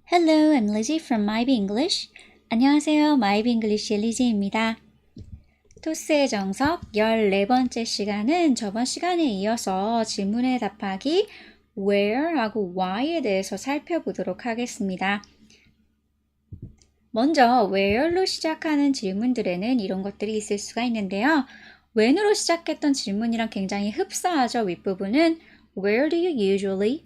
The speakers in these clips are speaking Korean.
Hello, I'm Lizzie from Mybe English. 안녕하세요, Mybe English의 리지입니다. 토스의 정석 14번째 시간은 저번 시간에 이어서 질문에 답하기 where하고 why에 대해서 살펴보도록 하겠습니다. 먼저 where로 시작하는 질문들에는 이런 것들이 있을 수가 있는데요. when으로 시작했던 질문이랑 굉장히 흡사하죠. 윗부분은 Where do you usually?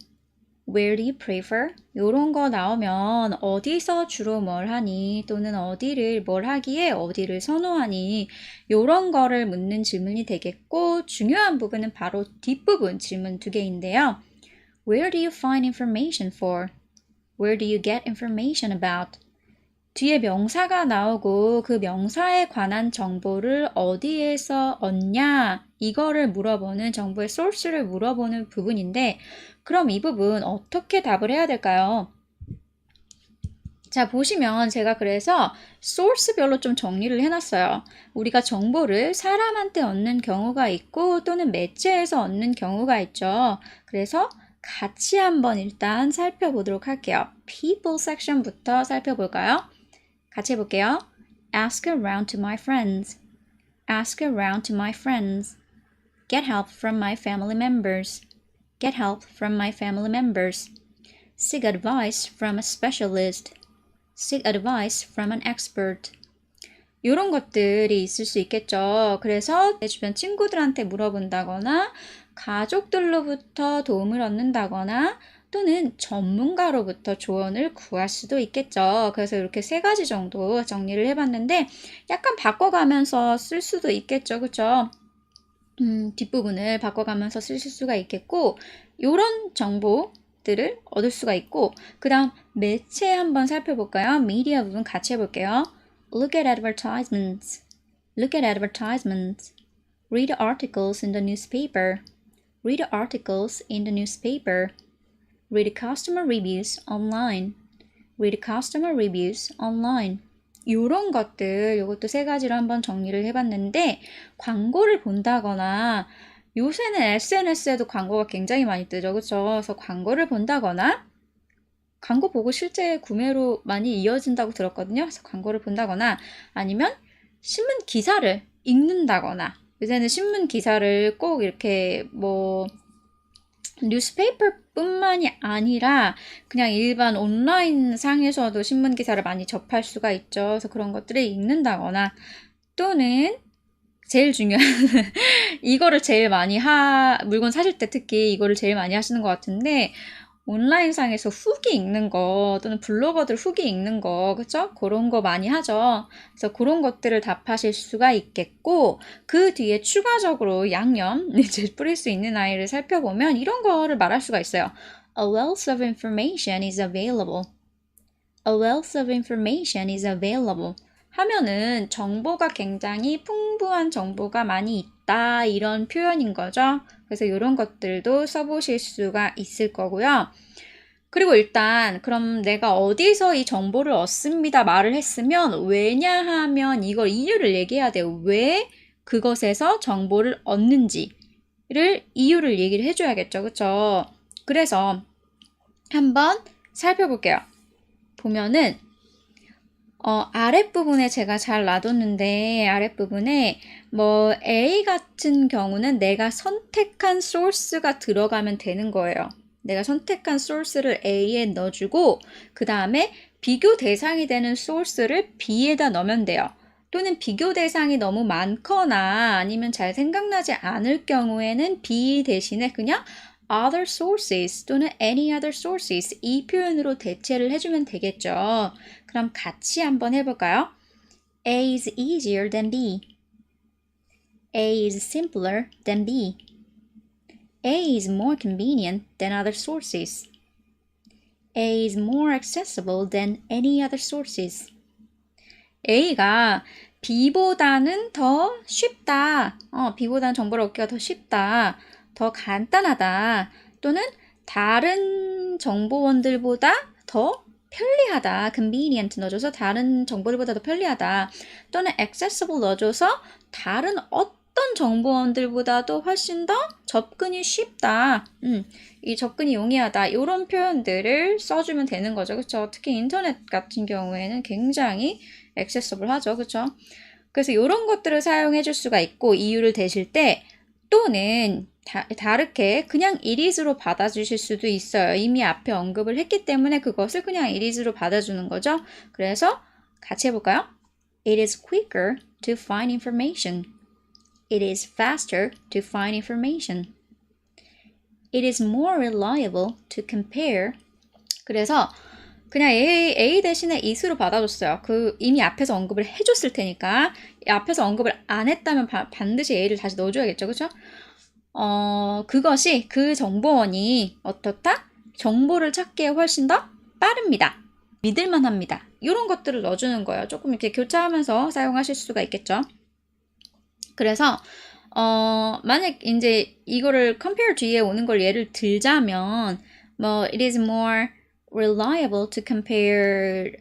Where do you prefer? 요런 거 나오면 어디서 주로 뭘 하니? 또는 어디를 뭘 하기에 어디를 선호하니? 요런 거를 묻는 질문이 되겠고 중요한 부분은 바로 뒷부분 질문 두 개인데요. Where do you find information for? Where do you get information about? 뒤에 명사가 나오고 그 명사에 관한 정보를 어디에서 얻냐? 이거를 물어보는 정보의 source를 물어보는 부분인데 그럼 이 부분 어떻게 답을 해야 될까요? 자, 보시면 제가 그래서 source별로 좀 정리를 해놨어요. 우리가 정보를 사람한테 얻는 경우가 있고 또는 매체에서 얻는 경우가 있죠. 그래서 같이 한번 일단 살펴보도록 할게요. people 섹션부터 살펴볼까요? 같이 해볼게요. Ask around to my friends. Ask around to my friends. Get help from my family members. Get help from my family members. Seek advice from a specialist. Seek advice from an expert. 이런 것들이 있을 수 있겠죠. 그래서 내 주변 친구들한테 물어본다거나 가족들로부터 도움을 얻는다거나 또는 전문가로부터 조언을 구할 수도 있겠죠. 그래서 이렇게 세 가지 정도 정리를 해봤는데 약간 바꿔가면서 쓸 수도 있겠죠. 그렇죠? 뒷부분을 바꿔가면서 쓰실 수가 있겠고 이런 정보들을 얻을 수가 있고 그 다음 매체 한번 살펴볼까요? 미디어 부분 같이 해볼게요. Look at advertisements. Look at advertisements. Read articles in the newspaper. Read articles in the newspaper. Read customer reviews online. Read customer reviews online. 요런 것들, 요것도 세 가지로 한번 정리를 해봤는데 광고를 본다거나 요새는 SNS에도 광고가 굉장히 많이 뜨죠. 그렇죠? 그래서 광고를 본다거나 광고 보고 실제 구매로 많이 이어진다고 들었거든요. 그래서 광고를 본다거나 아니면 신문 기사를 읽는다거나 요새는 신문 기사를 꼭 이렇게 뉴스페이퍼뿐만이 아니라 그냥 일반 온라인 상에서도 신문 기사를 많이 접할 수가 있죠. 그래서 그런 것들을 읽는다거나 또는 제일 중요한 이거를 제일 많이 물건 사실 때 특히 이거를 제일 많이 하시는 것 같은데 온라인 상에서 후기 읽는 거 또는 블로거들 후기 읽는 거 그쵸? 그런 거 많이 하죠. 그래서 그런 것들을 답하실 수가 있겠고 그 뒤에 추가적으로 양념 이제 뿌릴 수 있는 아이를 살펴보면 이런 거를 말할 수가 있어요. A wealth of information is available. A wealth of information is available. 하면은 정보가 굉장히 풍부한 정보가 많이 있다 이런 표현인 거죠. 그래서 이런 것들도 써보실 수가 있을 거고요. 그리고 일단 그럼 내가 어디서 이 정보를 얻습니다 말을 했으면 왜냐하면 이걸 이유를 얘기해야 돼요. 왜 그것에서 정보를 얻는지를 이유를 얘기를 해줘야겠죠. 그쵸? 그래서 한번 살펴볼게요. 보면은 아랫부분에 제가 잘 놔뒀는데 아랫부분에 A 같은 경우는 내가 선택한 source가 들어가면 되는 거예요. 내가 선택한 source를 A에 넣어주고 그 다음에 비교 대상이 되는 source를 B에다 넣으면 돼요. 또는 비교 대상이 너무 많거나 아니면 잘 생각나지 않을 경우에는 B 대신에 그냥 other sources 또는 any other sources 이 표현으로 대체를 해주면 되겠죠. 그럼 같이 한번 해볼까요? A is easier than B. A is simpler than B. A is more convenient than other sources. A is more accessible than any other sources. A가 B보다는 더 쉽다. B보다는 정보를 얻기가 더 쉽다. 더 간단하다. 또는 다른 정보원들보다 더 편리하다. convenient 넣어줘서 다른 정보들보다 더 편리하다. 또는 accessible 넣어줘서 다른 어떤 어떤 정보원들보다도 훨씬 더 접근이 쉽다. 이 접근이 용이하다. 이런 표현들을 써주면 되는 거죠. 그렇죠? 특히 인터넷 같은 경우에는 굉장히 액세서블 하죠. 그렇죠? 그래서 이런 것들을 사용해 줄 수가 있고 이유를 대실 때 또는 다르게 그냥 it is로 받아주실 수도 있어요. 이미 앞에 언급을 했기 때문에 그것을 그냥 it is로 받아주는 거죠. 그래서 같이 해볼까요? It is quicker to find information. It is faster to find information. It is more reliable to compare. 그래서 그냥 A 대신에 it으로 받아줬어요. 이미 앞에서 언급을 해줬을 테니까 앞에서 언급을 안 했다면 반드시 A를 다시 넣어줘야겠죠. 그렇죠? 그것이 그 정보원이 어떻다? 정보를 찾기에 훨씬 더 빠릅니다. 믿을만 합니다. 이런 것들을 넣어주는 거예요. 조금 이렇게 교차하면서 사용하실 수가 있겠죠. 그래서 만약 이제 이거를 compare 뒤에 오는 걸 예를 들자면 뭐 it is more reliable to compare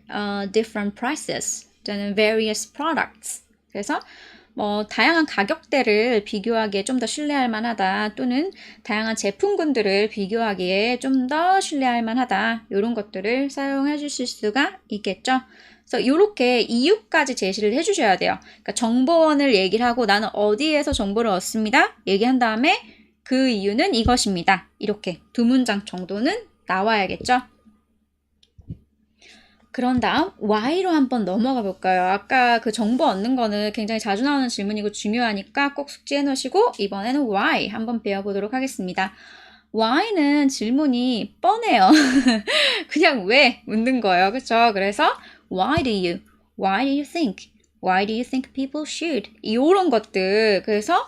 different prices 또는 various products. 그래서 뭐 다양한 가격대를 비교하기에 좀 더 신뢰할 만하다 또는 다양한 제품군들을 비교하기에 좀 더 신뢰할 만하다 이런 것들을 사용해 주실 수가 있겠죠. 그래서 이렇게 이유까지 제시를 해주셔야 돼요. 그러니까 정보원을 얘기를 하고 나는 어디에서 정보를 얻습니다. 얘기한 다음에 그 이유는 이것입니다. 이렇게 두 문장 정도는 나와야겠죠. 그런 다음 why로 한번 넘어가 볼까요? 아까 그 정보 얻는 거는 굉장히 자주 나오는 질문이고 중요하니까 꼭 숙지해 놓으시고 이번에는 why 한번 배워보도록 하겠습니다. why는 질문이 뻔해요. 그냥 왜 묻는 거예요. 그렇죠? 그래서 why do you think? Why do you think people should? 이런 것들. 그래서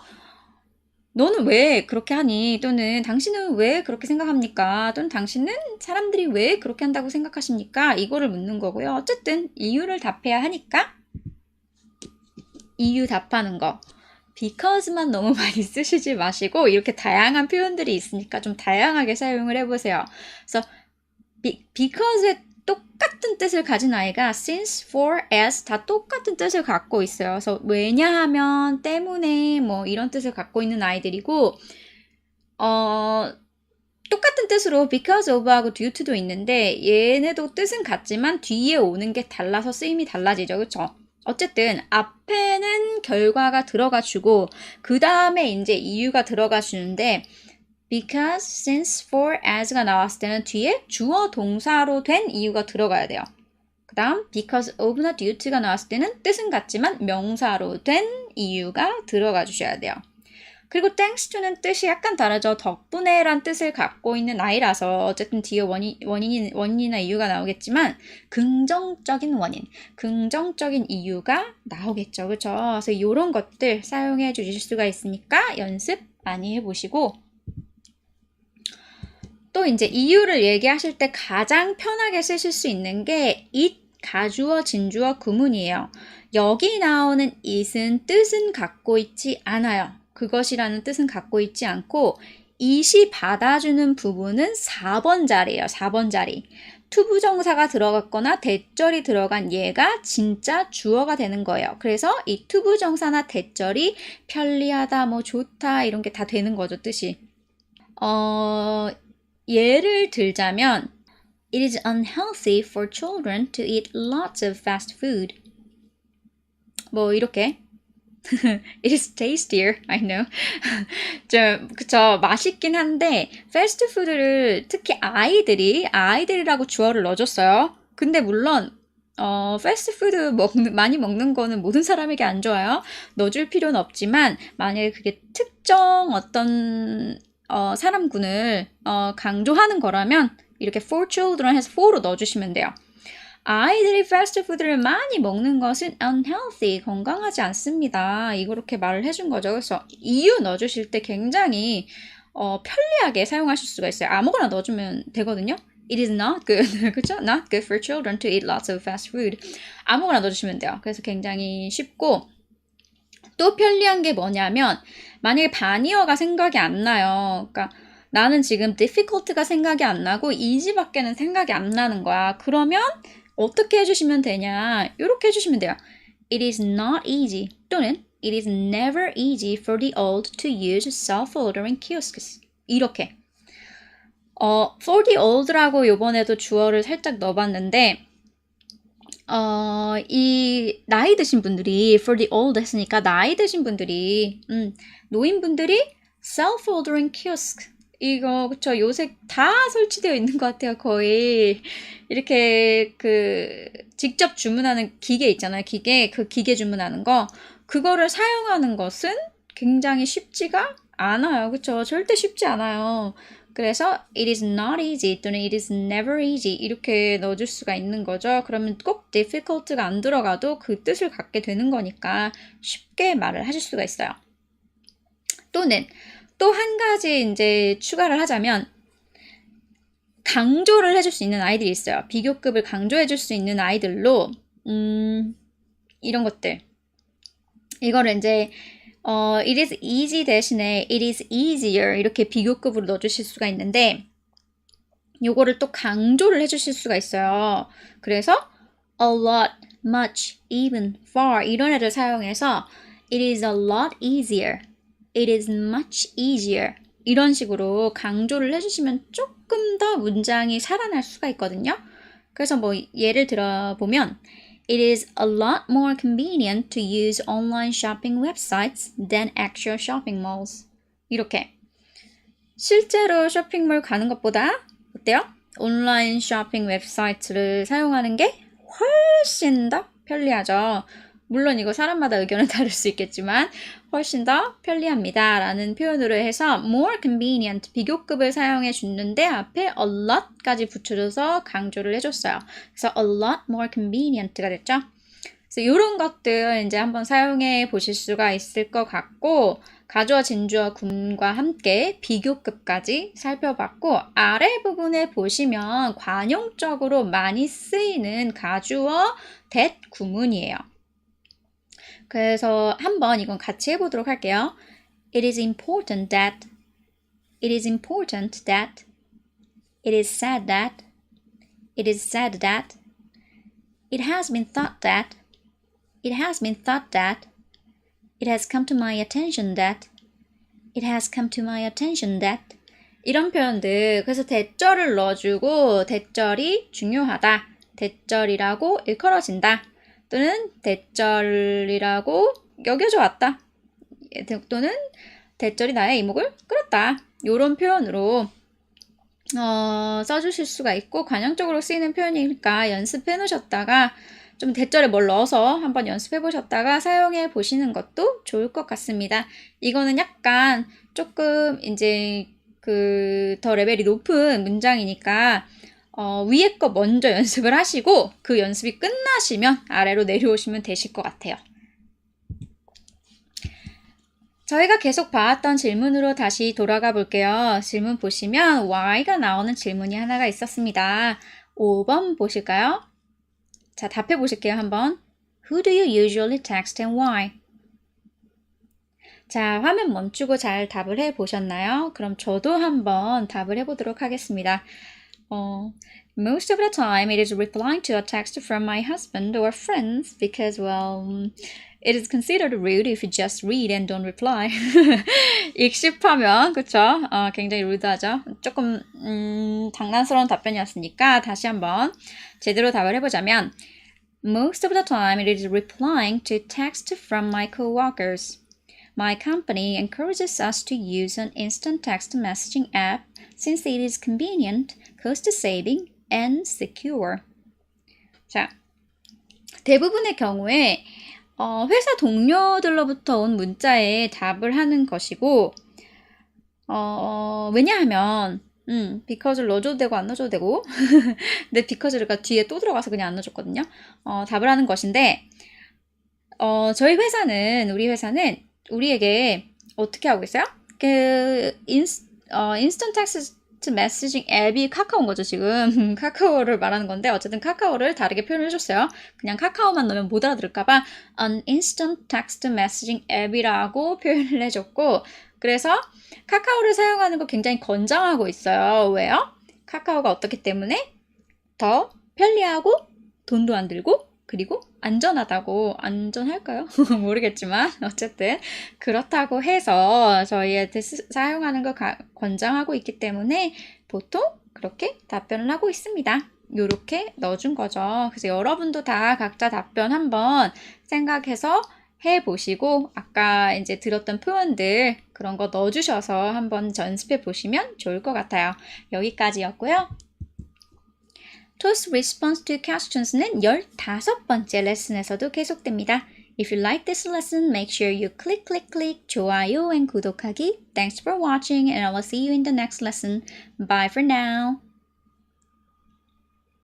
너는 왜 그렇게 하니? 또는 당신은 왜 그렇게 생각합니까? 또는 당신은 사람들이 왜 그렇게 한다고 생각하십니까? 이거를 묻는 거고요. 어쨌든 이유를 답해야 하니까 이유 답하는 거. because만 너무 많이 쓰시지 마시고 이렇게 다양한 표현들이 있으니까 좀 다양하게 사용을 해보세요. 그래서 because의 똑같은 뜻을 가진 아이가 since, for, as 다 똑같은 뜻을 갖고 있어요. 그래서 왜냐하면, 때문에 뭐 이런 뜻을 갖고 있는 아이들이고 똑같은 뜻으로 because of하고 due to도 있는데 얘네도 뜻은 같지만 뒤에 오는 게 달라서 쓰임이 달라지죠. 그렇죠? 어쨌든 앞에는 결과가 들어가 주고 그 다음에 이제 이유가 들어가 주는데 because, since, for, as가 나왔을 때는 뒤에 주어 동사로 된 이유가 들어가야 돼요. 그 다음 because of나 due to가 나왔을 때는 뜻은 같지만 명사로 된 이유가 들어가 주셔야 돼요. 그리고 thanks to는 뜻이 약간 다르죠. 덕분에 란 뜻을 갖고 있는 아이라서 어쨌든 뒤에 원인이나 이유가 나오겠지만 긍정적인 원인, 긍정적인 이유가 나오겠죠. 그렇죠? 그래서 이런 것들 사용해 주실 수가 있으니까 연습 많이 해보시고 또 이제 이유를 얘기하실 때 가장 편하게 쓰실 수 있는 게 it, 가주어, 진주어, 구문이에요. 여기 나오는 it은 뜻은 갖고 있지 않아요. 그것이라는 뜻은 갖고 있지 않고 it이 받아주는 부분은 4번 자리예요. 4번 자리. 투부정사가 들어갔거나 대절이 들어간 얘가 진짜 주어가 되는 거예요. 그래서 이 투부정사나 대절이 편리하다, 뭐 좋다 이런 게 다 되는 거죠. 뜻이. 예를 들자면 It is unhealthy for children to eat lots of fast food. 뭐 이렇게 It is tastier, I know. 그쵸, 맛있긴 한데 패스트푸드를 특히 아이들이라고 주어를 넣어줬어요. 근데 물론 패스트푸드 많이 먹는 거는 모든 사람에게 안 좋아요. 넣어줄 필요는 없지만 만약에 그게 특정 어떤 사람군을 강조하는 거라면 이렇게 for children 해서 for로 넣어주시면 돼요. 아이들이 패스트푸드를 많이 먹는 것은 unhealthy, 건강하지 않습니다. 이렇게 말을 해준 거죠. 그래서 이유 넣어주실 때 굉장히 편리하게 사용하실 수가 있어요. 아무거나 넣어주면 되거든요. It is not good, 그쵸? Not good for children to eat lots of fast food. 아무거나 넣어주시면 돼요. 그래서 굉장히 쉽고 또 편리한 게 뭐냐면 만약에 반이어가 생각이 안 나요. 그러니까 나는 지금 difficult가 생각이 안 나고 easy밖에는 생각이 안 나는 거야. 그러면 어떻게 해주시면 되냐? 이렇게 해주시면 돼요. It is not easy 또는 It is never easy for the old to use self-ordering kiosks. 이렇게. for the old라고 요번에도 주어를 살짝 넣어봤는데, 이 나이 드신 분들이 for the old 했으니까 나이 드신 분들이, 노인분들이 self-ordering kiosk 이거 그쵸 요새 다 설치되어 있는 것 같아요. 거의 이렇게 그 직접 주문하는 기계 있잖아요. 그 기계 주문하는 거 그거를 사용하는 것은 굉장히 쉽지가 않아요. 그쵸 절대 쉽지 않아요. 그래서 it is not easy 또는 it is never easy 이렇게 넣어줄 수가 있는 거죠. 그러면 꼭 difficult가 안 들어가도 그 뜻을 갖게 되는 거니까 쉽게 말을 하실 수가 있어요. 또는 또 한 가지 이제 추가를 하자면 강조를 해줄 수 있는 아이들이 있어요. 비교급을 강조해줄 수 있는 아이들로 이런 것들 이거를 이제 it is easy 대신에 it is easier 이렇게 비교급으로 넣어주실 수가 있는데 요거를 또 강조를 해주실 수가 있어요. 그래서 a lot, much, even, far 이런 애를 사용해서 it is a lot easier, it is much easier 이런 식으로 강조를 해주시면 조금 더 문장이 살아날 수가 있거든요. 그래서 뭐 예를 들어보면 It is a lot more convenient to use online shopping websites than actual shopping malls. 이렇게 실제로 쇼핑몰 가는 것보다 어때요? 온라인 쇼핑 웹사이트를 사용하는 게 훨씬 더 편리하죠. 물론 이거 사람마다 의견은 다를 수 있겠지만 훨씬 더 편리합니다 라는 표현으로 해서 more convenient 비교급을 사용해 줬는데 앞에 a lot까지 붙여줘서 강조를 해줬어요. 그래서 a lot more convenient가 됐죠. 그래서 이런 것들 이제 한번 사용해 보실 수가 있을 것 같고 가주어, 진주어, 군과 함께 비교급까지 살펴봤고 아래 부분에 보시면 관용적으로 많이 쓰이는 가주어, that 구문이에요. 그래서 한번 이건 같이 해보도록 할게요. It is important that, it is important that, it is said that, it is said that, it has been thought that, it has been thought that, it has come to my attention that, it has come to my attention that 이런 표현들 그래서 대절을 넣어주고 대절이 중요하다, 대절이라고 일컬어진다 또는 대절이라고 여겨져 왔다 또는 대절이 나의 이목을 끌었다 이런 표현으로 써주실 수가 있고 관용적으로 쓰이는 표현이니까 연습해 놓으셨다가 좀 대절에 뭘 넣어서 한번 연습해 보셨다가 사용해 보시는 것도 좋을 것 같습니다. 이거는 약간 조금 이제 그 더 레벨이 높은 문장이니까 위에 거 먼저 연습을 하시고 그 연습이 끝나시면 아래로 내려오시면 되실 것 같아요. 저희가 계속 봐왔던 질문으로 다시 돌아가 볼게요. 질문 보시면 why가 나오는 질문이 하나가 있었습니다. 5번 보실까요? 자, 답해 보실게요. 한번. Who do you usually text and why? 자, 화면 멈추고 잘 답을 해 보셨나요? 그럼 저도 한번 답을 해 보도록 하겠습니다. Most of the time it is replying to a text from my husband or friends because, well, it is considered rude if you just read and don't reply. 익십하면, 그쵸? 굉장히 rude하죠? 조금, 장난스러운 답변이었으니까 다시 한번 제대로 답을 해보자면 Most of the time it is replying to text from my coworkers. My company encourages us to use an instant text messaging app since it is convenient, cost-saving, and secure. 자, 대부분의 경우에 회사 동료들로부터 온 문자에 답을 하는 것이고 왜냐하면 because를 넣어줘도 되고 안 넣어줘도 되고 근데 because가 뒤에 또 들어가서 그냥 안 넣어줬거든요. 답을 하는 것인데 저희 회사는 우리 회사는 우리에게 어떻게 하고 있어요? 그 인스턴트 텍스트 메시징 앱이 카카오인 거죠 지금. 카카오를 말하는 건데 어쨌든 카카오를 다르게 표현을 해줬어요. 그냥 카카오만 넣으면 못 알아들을까봐 an instant text messaging 앱이라고 표현을 해줬고 그래서 카카오를 사용하는 거 굉장히 권장하고 있어요. 왜요? 카카오가 어떻기 때문에 더 편리하고 돈도 안 들고 그리고 안전하다고, 안전할까요? 모르겠지만 어쨌든 그렇다고 해서 저희한테 사용하는 걸 권장하고 있기 때문에 보통 그렇게 답변을 하고 있습니다. 요렇게 넣어준 거죠. 그래서 여러분도 다 각자 답변 한번 생각해서 해보시고 아까 이제 들었던 표현들 그런 거 넣어주셔서 한번 연습해 보시면 좋을 것 같아요. 여기까지였고요. Toast response to questions는 15번째 레슨에서도 계속됩니다. If you like this lesson, make sure you click 좋아요 and 구독하기. Thanks for watching and I will see you in the next lesson. Bye for now.